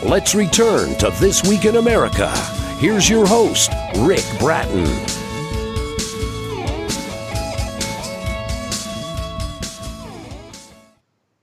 Let's return to This Week in America. Here's your host, Rick Bratton.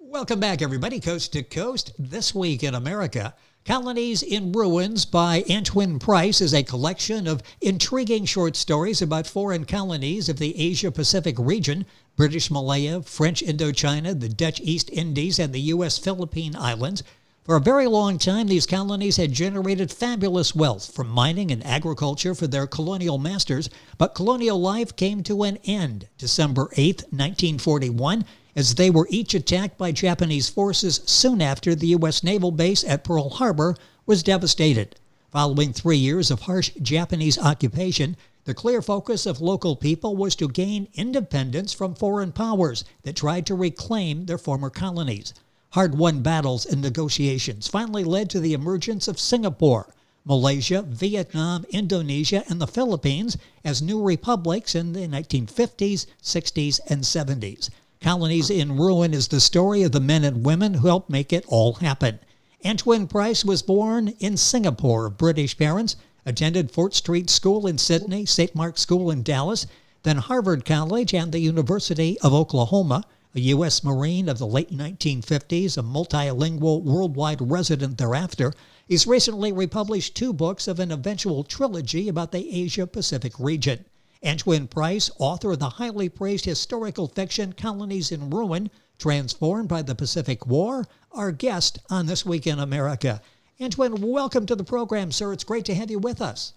Welcome back, everybody, coast to coast. This Week in America. Colonies in Ruins by Antwyn Price is a collection of intriguing short stories about foreign colonies of the Asia-Pacific region, British Malaya, French Indochina, the Dutch East Indies, and the US Philippine Islands. For a very long time, these colonies had generated fabulous wealth from mining and agriculture for their colonial masters, but colonial life came to an end December 8, 1941, as they were each attacked by Japanese forces soon after the US Naval Base at Pearl Harbor was devastated. Following 3 years of harsh Japanese occupation, the clear focus of local people was to gain independence from foreign powers that tried to reclaim their former colonies. Hard-won battles and negotiations finally led to the emergence of Singapore, Malaysia, Vietnam, Indonesia, and the Philippines as new republics in the 1950s, 60s, and 70s. Colonies in Ruin is the story of the men and women who helped make it all happen. Antwyn Price was born in Singapore of British parents, attended Fort Street School in Sydney, St. Mark's School in Dallas, then Harvard College and the University of Oklahoma, a U.S. Marine of the late 1950s, a multilingual worldwide resident thereafter. He's recently republished 2 books of an eventual trilogy about the Asia-Pacific region. Antwyn Price, author of the highly praised historical fiction Colonies in Ruin, transformed by the Pacific War, our guest on This Week in America. Antwyn, welcome to the program, sir. It's great to have you with us.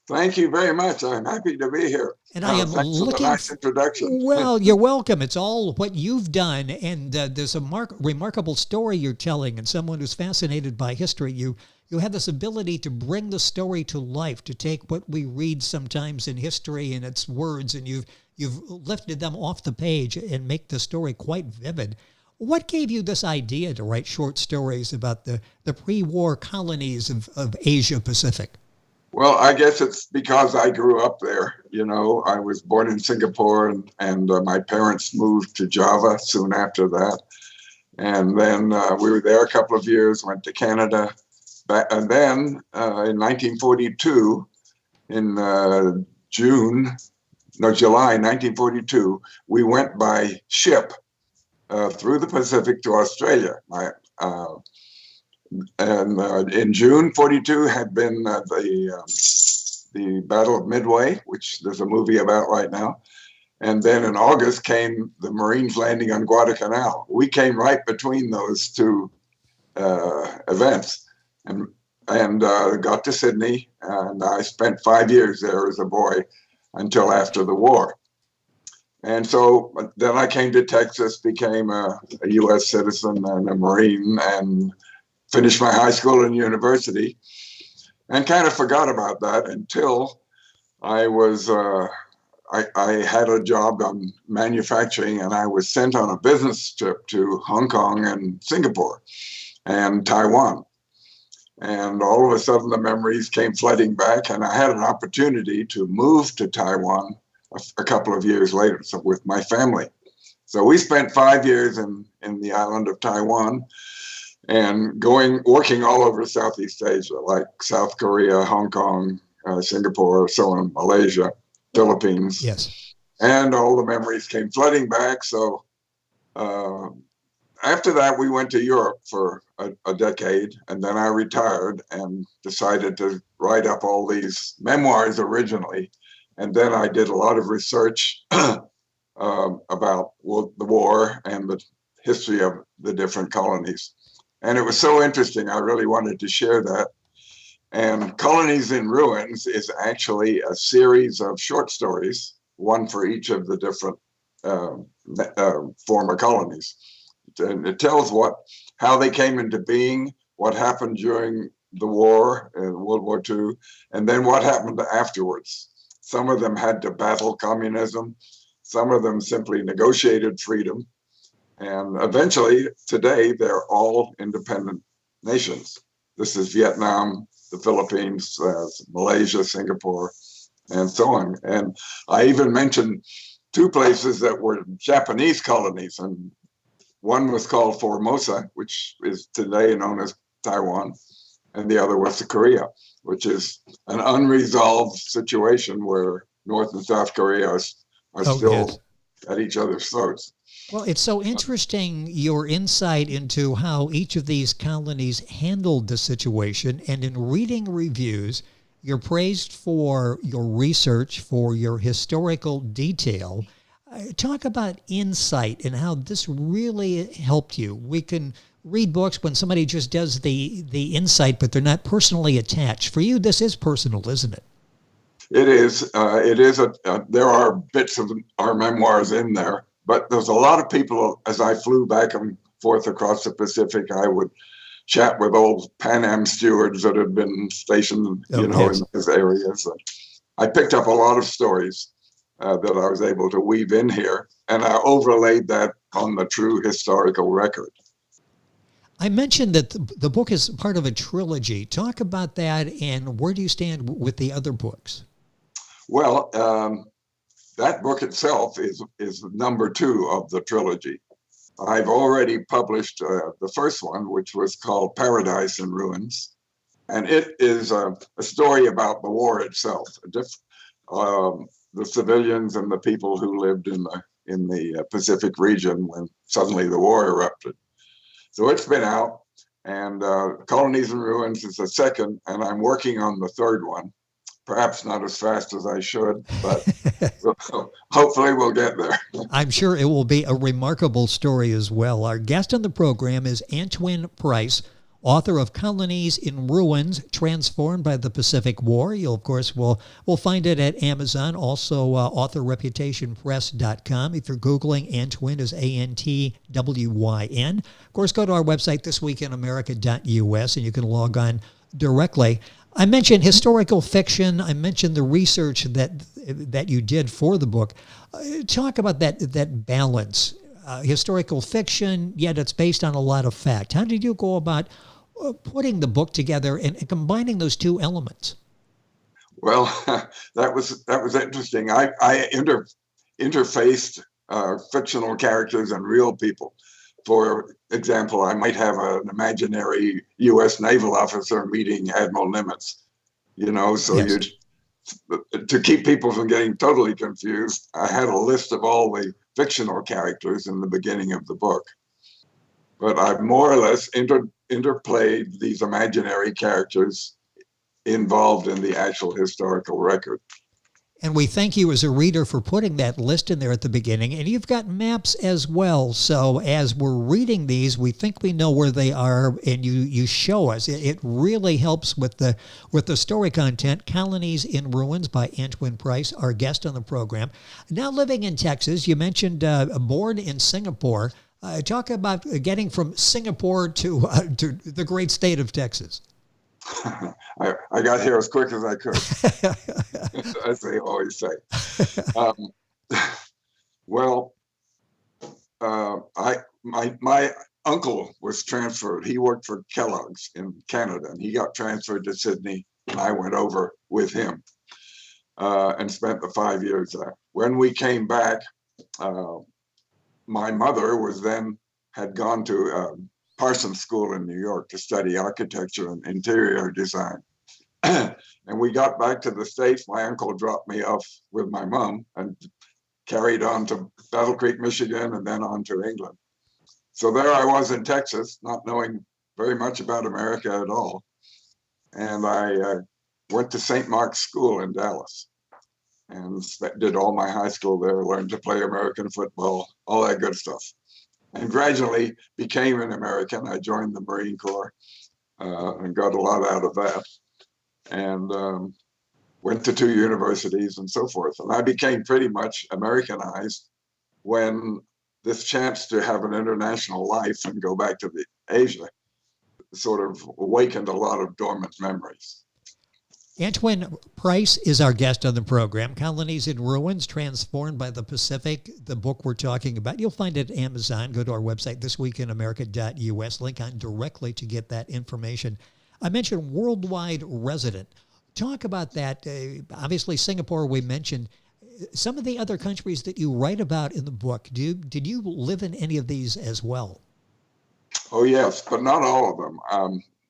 Thank you very much. I'm happy to be here. And I am thanks looking. For the nice introduction. Well, you're welcome. It's all what you've done, and there's a remarkable story you're telling. And someone who's fascinated by history, you have this ability to bring the story to life, to take what we read sometimes in history and its words, and you've lifted them off the page and make the story quite vivid. What gave you this idea to write short stories about the pre-war colonies of Asia Pacific? Well, I guess it's because I grew up there. You know, I was born in Singapore, and my parents moved to Java soon after that. And then we were there a couple of years, went to Canada. And then in 1942, in July 1942, we went by ship through the Pacific to Australia. In June 42 had been the Battle of Midway, which there's a movie about right now. And then in August came the Marines landing on Guadalcanal. We came right between those 2 events and got to Sydney. And I spent 5 years there as a boy until after the war. And so then I came to Texas, became a U.S. citizen and a Marine, and finished my high school and university, and kind of forgot about that until I was, I had a job on manufacturing, and I was sent on a business trip to Hong Kong and Singapore and Taiwan. And all of a sudden the memories came flooding back, and I had an opportunity to move to Taiwan a couple of years later, so with my family. So we spent 5 years in the island of Taiwan, and working all over Southeast Asia, like South Korea, Hong Kong, Singapore, so on, Malaysia, Philippines. Yes. And all the memories came flooding back. So after that, we went to Europe for a decade, and then I retired and decided to write up all these memoirs originally. And then I did a lot of research about the war and the history of the different colonies. And it was so interesting, I really wanted to share that. And Colonies in Ruins is actually a series of short stories, one for each of the different former colonies. And it tells how they came into being, what happened during the war, World War II, and then what happened afterwards. Some of them had to battle communism. Some of them simply negotiated freedom. And eventually, today, they're all independent nations. This is Vietnam, the Philippines, Malaysia, Singapore, and so on. And I even mentioned 2 places that were Japanese colonies, and one was called Formosa, which is today known as Taiwan, and the other was Korea, which is an unresolved situation where North and South Korea are still yes. at each other's throats. Well, it's so interesting, your insight into how each of these colonies handled the situation. And in reading reviews, you're praised for your research, for your historical detail. Talk about insight and how this really helped you. We can read books when somebody just does the insight, but they're not personally attached. For you, this is personal, isn't it? It is. There are bits of our memoirs in there, but there's a lot of people. As I flew back and forth across the Pacific, I would chat with old Pan Am stewards that had been stationed, in those areas. I picked up a lot of stories that I was able to weave in here, and I overlaid that on the true historical record. I mentioned that the book is part of a trilogy. Talk about that, and where do you stand with the other books? Well, that book itself is number 2 of the trilogy. I've already published the first one, which was called Paradise in Ruins, and it is a story about the war itself, the civilians and the people who lived in the Pacific region when suddenly the war erupted. So it's been out, and Colonies in Ruins is the second, and I'm working on the third one. Perhaps not as fast as I should, but hopefully we'll get there. I'm sure it will be a remarkable story as well. Our guest on the program is Antwyn Price, author of Colonies in Ruins, Transformed by the Pacific War. You'll, of course, will find it at Amazon, also authorreputationpress.com. If you're Googling Antwyn, is Antwyn. Of course, go to our website, thisweekinamerica.us, and you can log on directly. I mentioned historical fiction. I mentioned the research that you did for the book. Talk about that balance. Historical fiction, yet it's based on a lot of fact. How did you go about putting the book together and combining those two elements? Well, that was interesting. I interfaced fictional characters and real people. For example, I might have an imaginary US naval officer meeting Admiral Nimitz, so Yes. To keep people from getting totally confused, I had a list of all the fictional characters in the beginning of the book. But I've more or less interplayed these imaginary characters involved in the actual historical record. And we thank you as a reader for putting that list in there at the beginning. And you've got maps as well. So as we're reading these, we think we know where they are, and you show us. It really helps with the story content. Colonies in Ruins by Antwyn Price, our guest on the program. Now living in Texas, you mentioned born in Singapore. Talk about getting from Singapore to the great state of Texas. I got here as quick as I could, as they always say. My uncle was transferred. He worked for Kellogg's in Canada, and he got transferred to Sydney, and I went over with him and spent the 5 years there. When we came back, my mother had gone to Parsons School in New York to study architecture and interior design. And we got back to the States. My uncle dropped me off with my mom and carried on to Battle Creek, Michigan, and then on to England. So there I was in Texas, not knowing very much about America at all. And I went to St. Mark's School in Dallas and did all my high school there, learned to play American football, all that good stuff. And gradually became an American. I joined the Marine Corps and got a lot out of that. And went to 2 universities and so forth. And I became pretty much Americanized when this chance to have an international life and go back to Asia sort of awakened a lot of dormant memories. Antwyn Price is our guest on the program. Colonies in Ruins, Transformed by the Pacific, the book we're talking about. You'll find it at Amazon. Go to our website, thisweekinamerica.us. Link on directly to get that information. I mentioned worldwide resident. Talk about that. Obviously, Singapore we mentioned. Some of the other countries that you write about in the book, did you live in any of these as well? Oh, yes, but not all of them.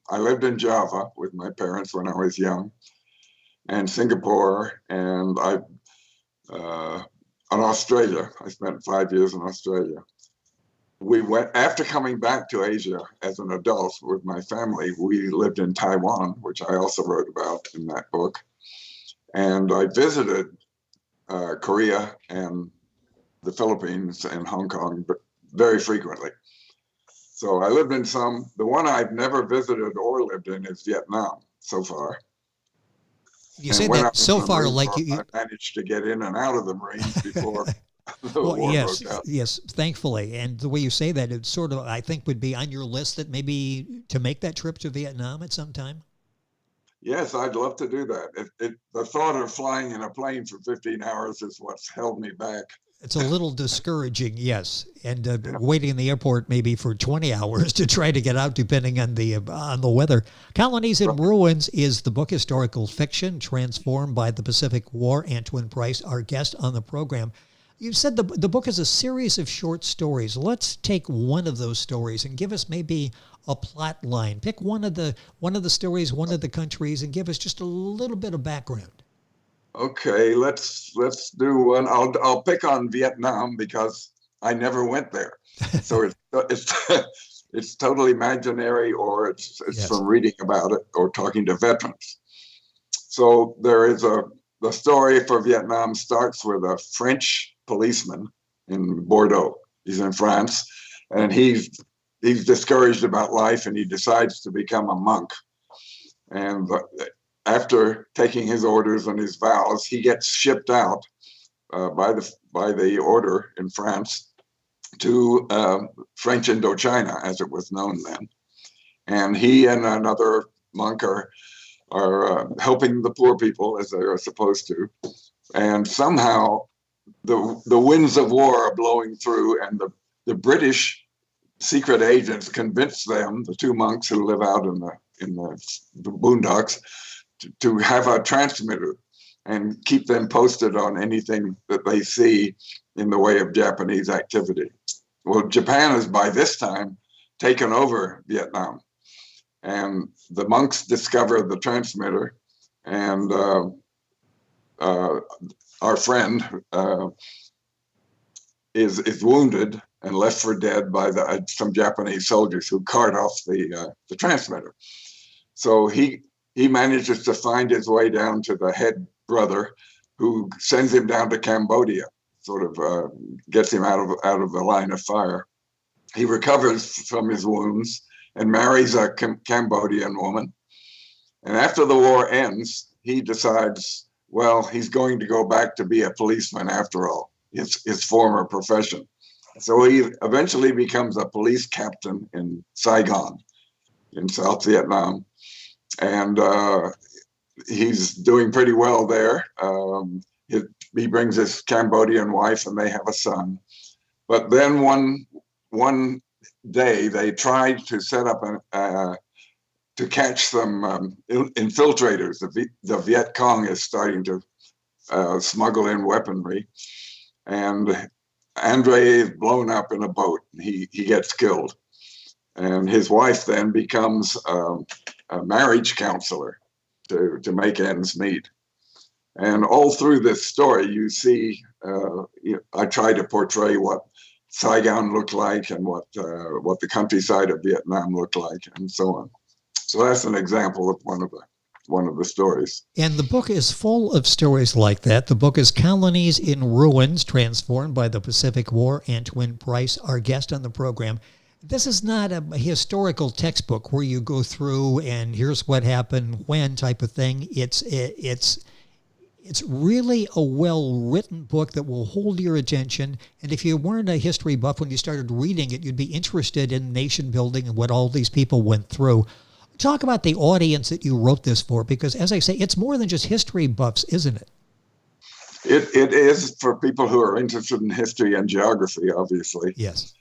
I lived in Java with my parents when I was young, and Singapore, and on Australia. I spent 5 years in Australia. We went, after coming back to Asia as an adult with my family, we lived in Taiwan, which I also wrote about in that book. And I visited Korea and the Philippines and Hong Kong very frequently. So I lived in some. The one I've never visited or lived in is Vietnam so far. You say that so far, like I managed to get in and out of the Marines before the war broke out. Yes, thankfully. And the way you say that, it sort of, I think, would be on your list that maybe to make that trip to Vietnam at some time. Yes, I'd love to do that. The thought of flying in a plane for 15 hours is what's held me back. It's a little discouraging, yes. And waiting in the airport maybe for 20 hours to try to get out, depending on the weather. Colonies in Ruins is the book historical fiction transformed by the Pacific War. Antwyn Price, our guest on the program. You said the book is a series of short stories. Let's take one of those stories and give us maybe a plot line. Pick one of the stories, one of the countries, and give us just a little bit of background. Okay, let's do one. I'll pick on Vietnam because I never went there, so it's totally imaginary, or it's yes. From reading about it or talking to veterans. So there is the story for Vietnam starts with a French policeman in Bordeaux. He's in France, and he's discouraged about life, and he decides to become a monk. And after taking his orders and his vows, he gets shipped out by the order in France to French Indochina, as it was known then. And he and another monk are helping the poor people, as they are supposed to. And somehow the winds of war are blowing through, and the British secret agents convince them, the two monks who live out in the boondocks, to have a transmitter and keep them posted on anything that they see in the way of Japanese activity. Well, Japan has by this time taken over Vietnam, and the monks discover the transmitter, and our friend is wounded and left for dead by some Japanese soldiers who cart off the transmitter. So he manages to find his way down to the head brother, who sends him down to Cambodia, sort of gets him out of the line of fire. He recovers from his wounds and marries a Cambodian woman. And after the war ends, he decides, well, he's going to go back to be a policeman after all, his former profession. So he eventually becomes a police captain in Saigon, in South Vietnam. And he's doing pretty well there. He brings his Cambodian wife, and they have a son. But then one day they tried to set up to catch some infiltrators. The Viet Cong is starting to smuggle in weaponry, and Andre is blown up in a boat. He gets killed, and his wife then becomes a marriage counselor to make ends meet. And all through this story, you see, I try to portray what Saigon looked like and what the countryside of Vietnam looked like, and so on. So that's an example of one of the stories. And the book is full of stories like that. The book is Colonies in Ruins, transformed by the Pacific War. Antwyn Price, our guest on the program. This is not a historical textbook where you go through and here's what happened when type of thing. It's really a well-written book that will hold your attention. And if you weren't a history buff when you started reading it, you'd be interested in nation building and what all these people went through. Talk about the audience that you wrote this for, because as I say, it's more than just history buffs, isn't it? It is for people who are interested in history and geography, obviously. Yes.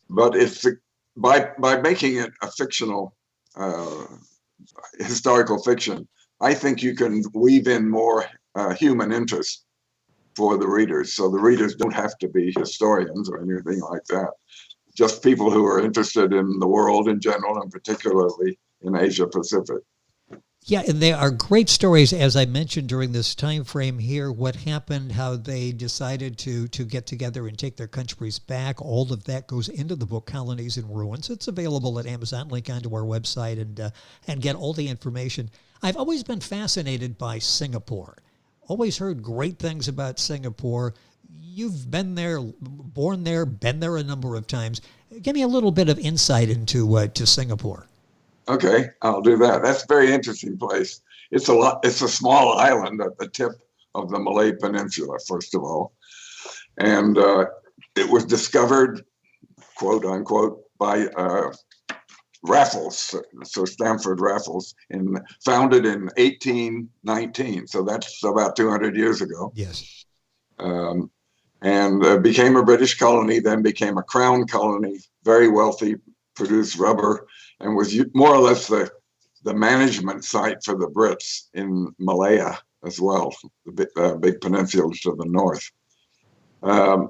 But it's by making it a fictional historical fiction, I think you can weave in more human interest for the readers. So the readers don't have to be historians or anything like that. Just people who are interested in the world in general, and particularly in Asia Pacific. Yeah, and they are great stories, as I mentioned during this time frame here, what happened, how they decided to get together and take their countries back. All of that goes into the book, Colonies in Ruins. It's available at Amazon. Link onto our website and get all the information. I've always been fascinated by Singapore. Always heard great things about Singapore. You've been there, born there, been there a number of times. Give me a little bit of insight into to Singapore. Okay, I'll do that. That's a very interesting place. It's a small island at the tip of the Malay Peninsula, first of all. And it was discovered, quote unquote, by Raffles, Sir Stamford Raffles, founded in 1819. So that's about 200 years ago. Yes. And became a British colony, then became a crown colony, very wealthy, produced rubber, and was more or less the management site for the Brits in Malaya as well, the big peninsula to the north. And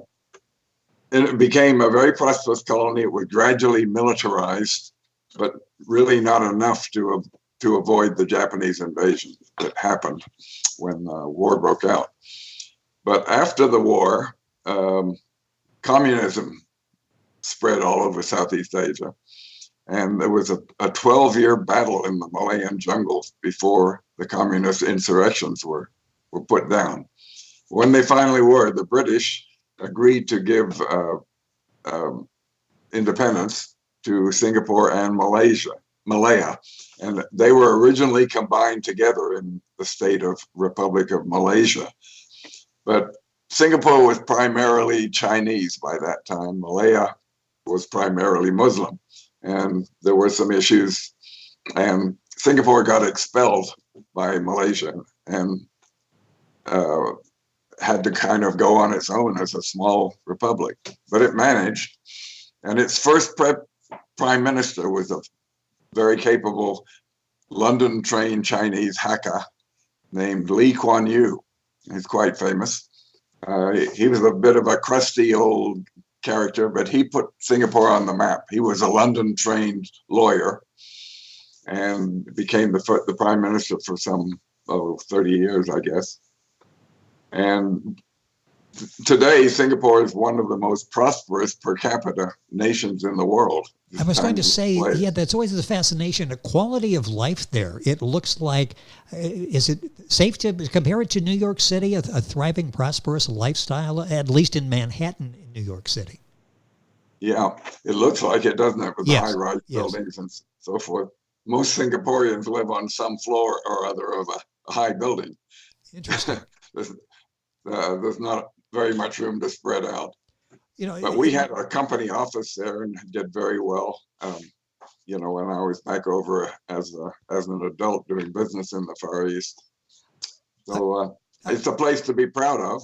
it became a very prosperous colony. It was gradually militarized, but really not enough to avoid the Japanese invasion that happened when war broke out. But after the war, communism spread all over Southeast Asia. And there was a 12-year battle in the Malayan jungles before the communist insurrections were put down. When they finally were, the British agreed to give independence to Singapore and Malaya. And they were originally combined together in the state of Republic of Malaysia. But Singapore was primarily Chinese by that time. Malaya was primarily Muslim. And there were some issues, and Singapore got expelled by Malaysia and had to kind of go on its own as a small republic. But it managed, and its first prime minister was a very capable London-trained Chinese hacker named Lee Kuan Yew. He's quite famous. He was a bit of a crusty old character, but he put Singapore on the map. He was a London-trained lawyer and became the prime minister for some 30 years, I guess. And today, Singapore is one of the most prosperous per capita nations in the world. I was going to say, yeah, that's always the fascination, the quality of life there. It looks like, is it safe to compare it to New York City, a thriving, prosperous lifestyle, at least in Manhattan, in New York City? Yeah, it looks like it, doesn't it, with Yes. the high-rise buildings and so forth. Most Singaporeans live on some floor or other of a high building. Interesting. There's not very much room to spread out. But we had a company office there and did very well. When I was back over as an adult doing business in the Far East. So it's a place to be proud of.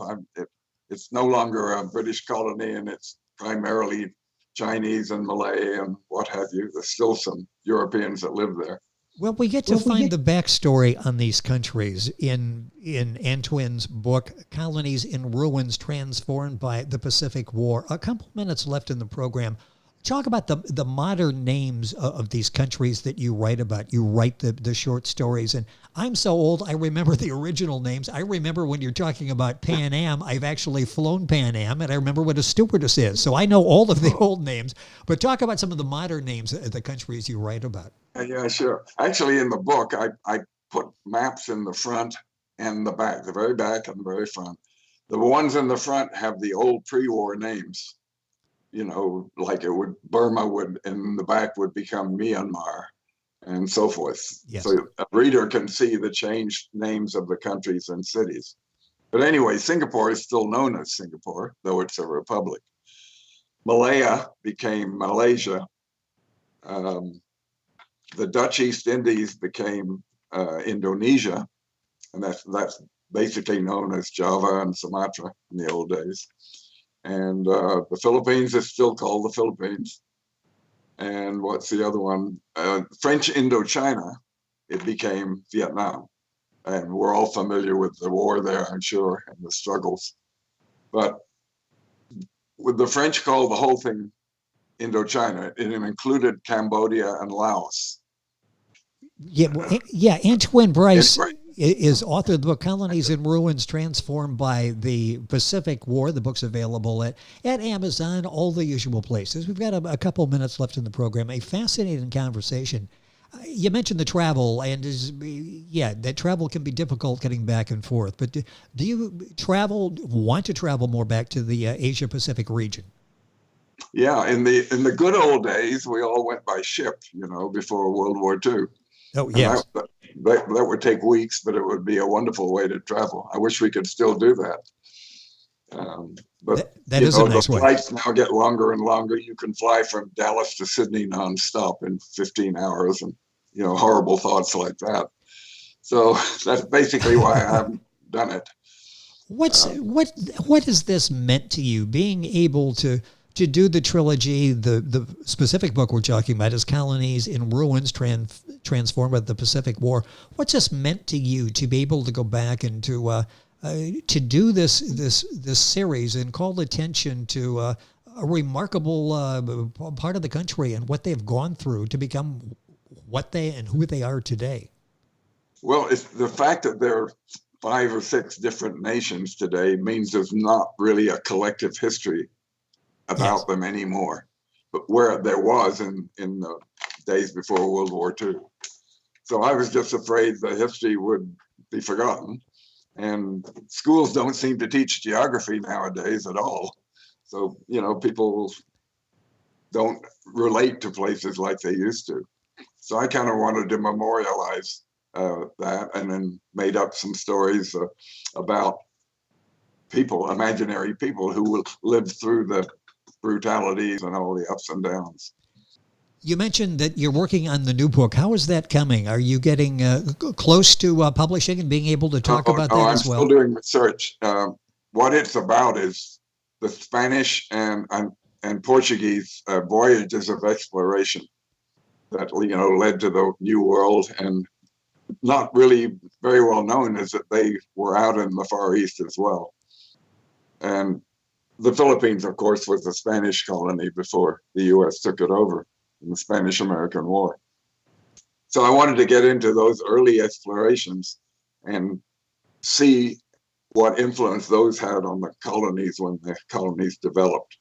It's no longer a British colony, and it's primarily Chinese and Malay and what have you. There's still some Europeans that live there. Well, we get to find the backstory on these countries in Antwyn's book, Colonies in Ruins, Transformed by the Pacific War. A couple minutes left in the program. Talk about the modern names of these countries that you write about. You write the short stories. And I'm so old, I remember the original names. I remember when you're talking about Pan Am, I've actually flown Pan Am, and I remember what a stewardess is. So I know all of the old names. But talk about some of the modern names of the countries you write about. Yeah, sure. Actually, in the book, I put maps in the front and the back, the very back and the very front. The ones in the front have the old pre-war names. Like Burma would, in the back would become Myanmar and so forth. Yes. So a reader can see the changed names of the countries and cities. But anyway, Singapore is still known as Singapore, though it's a republic. Malaya became Malaysia. The Dutch East Indies became Indonesia, and that's basically known as Java and Sumatra in the old days. And the Philippines is still called the Philippines. And what's the other one? French Indochina, it became Vietnam. And we're all familiar with the war there, I'm sure, and the struggles. But with the French called the whole thing Indochina, it included Cambodia and Laos. Antwyn Price Anyway, is author of the book Colonies in Ruins Transformed by the Pacific War. The book's available at Amazon, all the usual places. We've got a couple minutes left in the program. A fascinating conversation. You mentioned the travel, and that travel can be difficult getting back and forth. But do you want to travel more back to the Asia Pacific region? Yeah, in the good old days, we all went by ship, before World War II. Oh, And yes. that would take weeks, but it would be a wonderful way to travel. I wish we could still do that. But that is a nice the way. flights now get longer and longer. You can fly from Dallas to Sydney nonstop in 15 hours, and horrible thoughts like that. So that's basically why I haven't done it. What has this meant to you, being able to do the trilogy? The specific book we're talking about is Colonies in Ruins, Transformed by the Pacific War. What's this meant to you to be able to go back and to do this series and call attention to a remarkable part of the country and what they've gone through to become what they and who they are today? Well, it's the fact that there are 5 or 6 different nations today means there's not really a collective history about them anymore, but where there was in the days before World War II. So I was just afraid the history would be forgotten. And schools don't seem to teach geography nowadays at all. So, people don't relate to places like they used to. So I kind of wanted to memorialize that, and then made up some stories about people, imaginary people who lived through the brutalities and all the ups and downs. You mentioned that you're working on the new book. How is that coming? Are you getting close to publishing and being able to talk about that as well? I'm still doing research. What it's about is the Spanish and Portuguese voyages of exploration that led to the New World, and not really very well known is that they were out in the Far East as well. And the Philippines, of course, was a Spanish colony before the US took it over in the Spanish-American War. So I wanted to get into those early explorations and see what influence those had on the colonies when the colonies developed.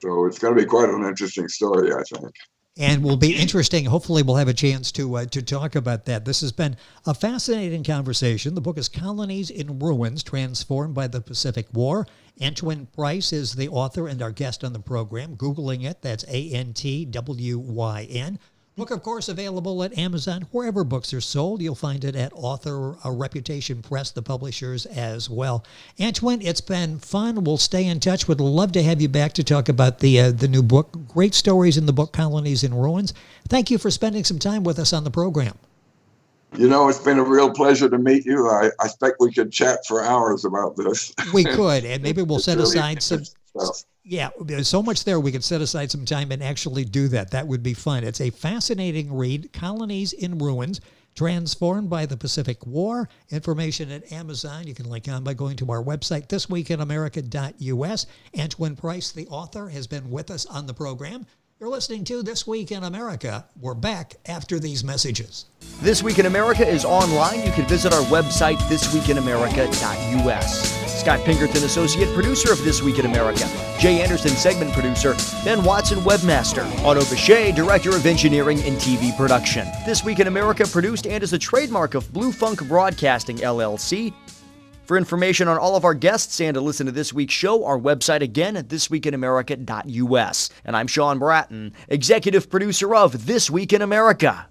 So it's going to be quite an interesting story, I think. And will be interesting. Hopefully we'll have a chance to talk about that. This has been a fascinating conversation. The book is Colonies in Ruins, Transformed by the Pacific War. Antwyn Price is the author and our guest on the program. Googling it, that's Antwyn. Book, of course, available at Amazon. Wherever books are sold, you'll find it at Author Reputation Press, the publishers, as well. Antwyn, it's been fun. We'll stay in touch. Would love to have you back to talk about the new book. Great stories in the book, Colonies in Ruins. Thank you for spending some time with us on the program. It's been a real pleasure to meet you. I expect we could chat for hours about this. We could, and maybe we'll set really aside some... stuff. Yeah, there's so much there. We could set aside some time and actually do that. That would be fun. It's a fascinating read, Colonies in Ruins, Transformed by the Pacific War. Information at Amazon. You can link on by going to our website, thisweekinamerica.us. Antwyn Price, the author, has been with us on the program. You're listening to This Week in America. We're back after these messages. This Week in America is online. You can visit our website, thisweekinamerica.us. Scott Pinkerton, associate producer of This Week in America. Jay Anderson, segment producer. Ben Watson, webmaster. Otto Bechet, director of engineering and TV production. This Week in America produced and is a trademark of Blue Funk Broadcasting, LLC. For information on all of our guests and to listen to this week's show, our website again at thisweekinamerica.us. And I'm Sean Bratton, executive producer of This Week in America.